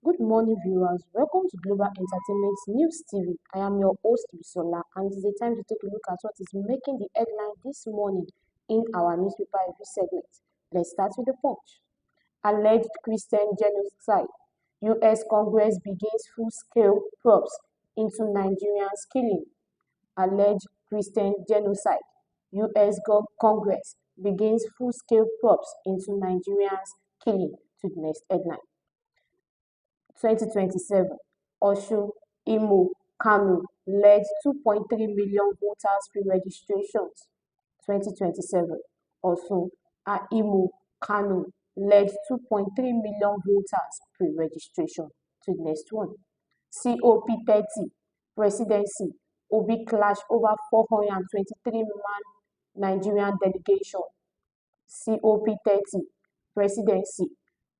Good morning, viewers. Welcome to Global Entertainment's News TV. I am your host, Bisola, and it is a time to take a look at what is making the headline this morning in our newspaper review segment. Let's start with the punch. Alleged Christian genocide. U.S. Congress begins full-scale probes into Nigerians' killing. Alleged Christian genocide. U.S. Congress begins full-scale probes into Nigerians' killing. To the next headline. 2027, Osun, Imo, Kano led 2.3 million voters pre-registrations. 2027, Osun, Imo, Kano led 2.3 million voters pre-registration. To the next one. COP30, Presidency, Obi clash over 423-man Nigerian delegation. COP30, Presidency,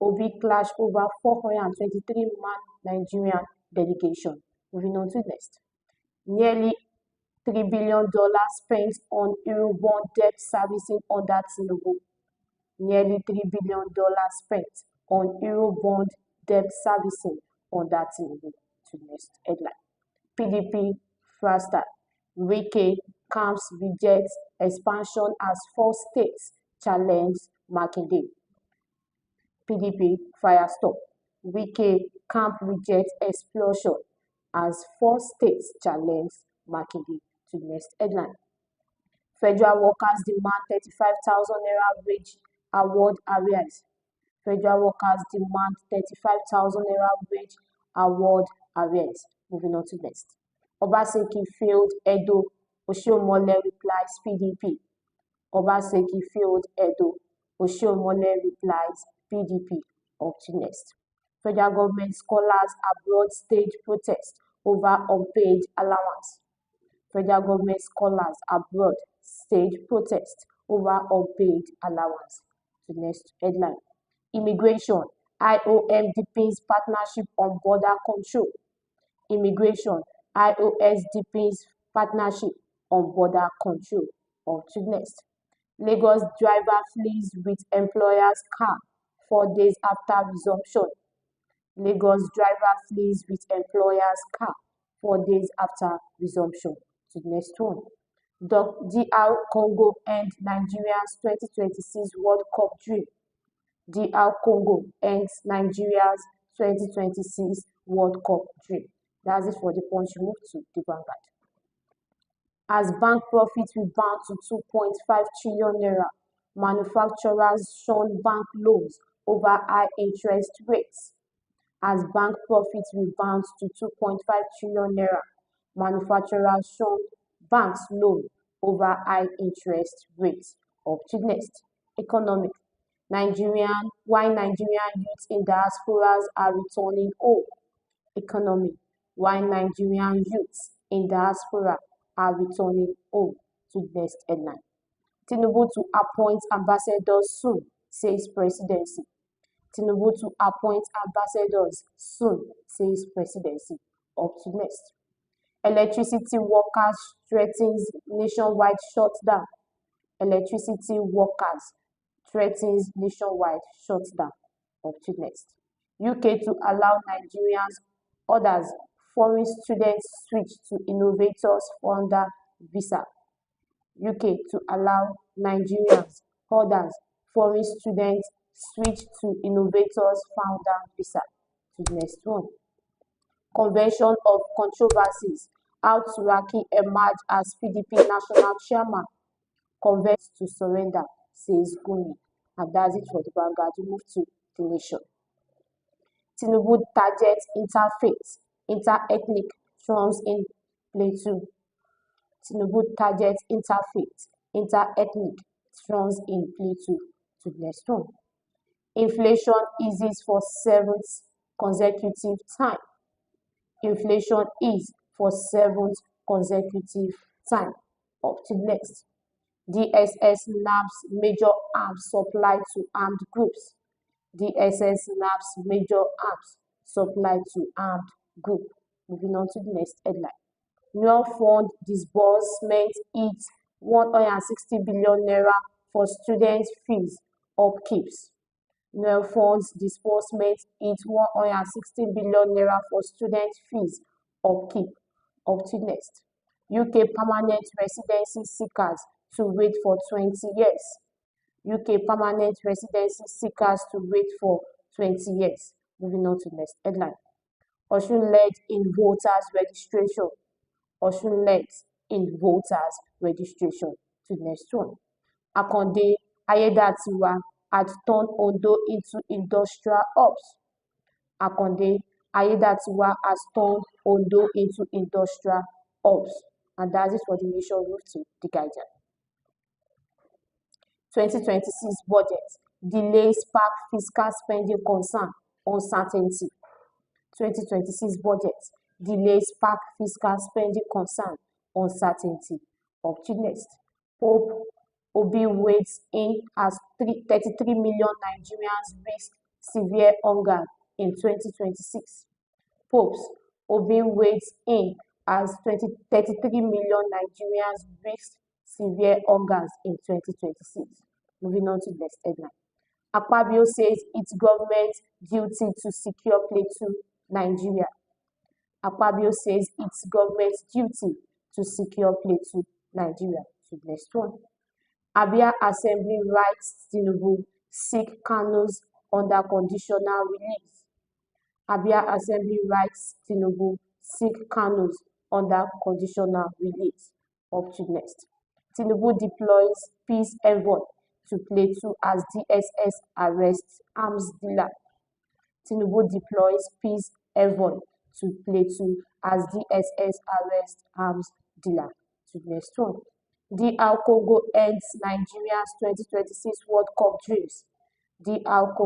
Obi clash over 423-man Nigerian delegation. Moving on to next. Nearly $3 billion spent on Eurobond debt servicing under Tinubu. Nearly $3 billion spent on Eurobond debt servicing under Tinubu. To next headline. PDP faster. Wike camps rejects expansion as 4 states challenge Makinde. PDP firestop. Wike camp rejects explosion as 4 states challenge Makinde. To the next headline. Federal workers demand 35,000 naira wage award arrears. Federal workers demand 35,000 naira wage award arrears. Moving on to next. Obaseki failed Edo. Oshiomhole replies PDP. Obaseki failed Edo. Oshiomhole replies PDP. Up to next. Federal government scholars abroad stage protest over unpaid allowance. Federal government scholars abroad stage protest over unpaid allowance. To next headline. Immigration. IOM deepens partnership on border control. Immigration. IOS deepens partnership on border control. Up to next. Lagos driver flees with employer's car 4 days after resumption. Lagos driver flees with employer's car 4 days after resumption. To the next one. DR Congo end Nigeria's 2026 World Cup dream. DR Congo ends Nigeria's 2026 World Cup dream. That's it for the punch. Move to the Vanguard. As bank profits rebound to 2.5 trillion naira, manufacturers shun bank loans over high interest rates. As bank profits rebound to 2.5 trillion naira, manufacturers shun banks loan over high interest rates. Up to next. Economic. Why Nigerian youths in diasporas are returning home. Economy. Why Nigerian youths in diaspora are returning home. To the next headline. Tinubu to appoint ambassadors soon, says presidency. Tinubu to appoint ambassadors soon, says presidency. Up to next. Electricity workers threatens nationwide shutdown. Electricity workers threatens nationwide shutdown. Up to next. UK to allow Nigerians, others, foreign students switch to innovators under visa. UK to allow Nigerians, others, foreign students switch to innovators founder visa. To the next one. Convention of controversies. How Turaki emerged as PDP national chairman. Converts to surrender, says Gumi. And that's it for the Vanguard. We move to the Nation. Tinubu targets interfaith, interethnic trends in Plateau. Tinubu targets interfaith, interethnic trends in Plateau. To the next one. Inflation eases for 7th consecutive time. Inflation ease for 7th consecutive time. Up to next. DSS nabbs major arms supply to armed groups. DSS nabbs major arms supply to armed group. Moving on to the next headline. New fund disbursement hits 160 billion naira for student fees upkeeps. New funds disbursement hit 116 billion naira for student fees upkeep. Up to next. UK permanent residency seekers to wait for 20 years. UK permanent residency seekers to wait for 20 years. Moving on to next headline. Osun led in voters registration. Osun led in voters registration. To next one. Akande Ayedatiwa had turned Ondo into industrial hubs. Akande Ayedatiwa has turned Ondo into industrial hubs. And that is for the Nation Roof to the Guardian. 2026 budget delays spark fiscal spending concern, uncertainty. 2026 budget delays spark fiscal spending concern, uncertainty. Up to next. Pope Obi weighs in as 33 million Nigerians risk severe hunger in 2026. Popes Obi weighs in as 33 million Nigerians risk severe hunger in 2026. Moving on to the next headline. Akpabio says it's government's duty to secure Plateau, Nigeria. Akpabio says it's government's duty to secure Plateau, Nigeria. To the next one. Abia Assembly writes Tinubu seek Kanu's under conditional release. Abia Assembly writes Tinubu seek Kanu's under conditional release. Up to next. Tinubu deploys peace envoy to Plateau as DSS arrests arms dealer. Tinubu deploys peace envoy to Plateau as DSS arrests arms dealer. To the next one. DR Congo ends Nigeria's 2026 World Cup dreams. DR Congo